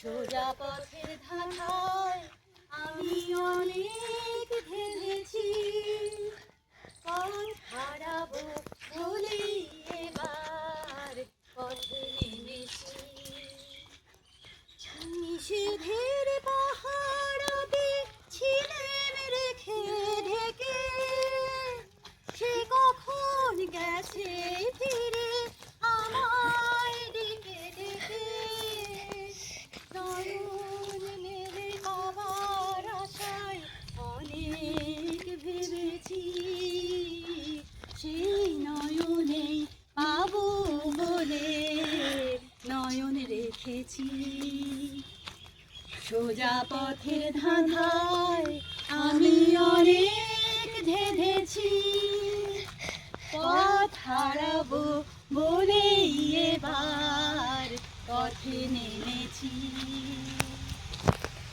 সোজা পথের ধাঁধায় আমি অনেক ভেবেছি, পথ হারাবো বলেই এবার পথে নেমেছি। নিষেধের পাহাড়ে ছিলেন রেখে ঢেকে, সে কখন গেছে ফিরে আমায় ডেকে ডেকে। নয়ন মেলে পাবার আশায় অনেক ভেবেছি, সেই নয়নেই পাবো বলে নয়ন রেখেছি। সোজা পথের ধাঁধায় আমি অনেক ধেঁধেছি, পথ হারাবো বলেই এবার পথে নেমেছি।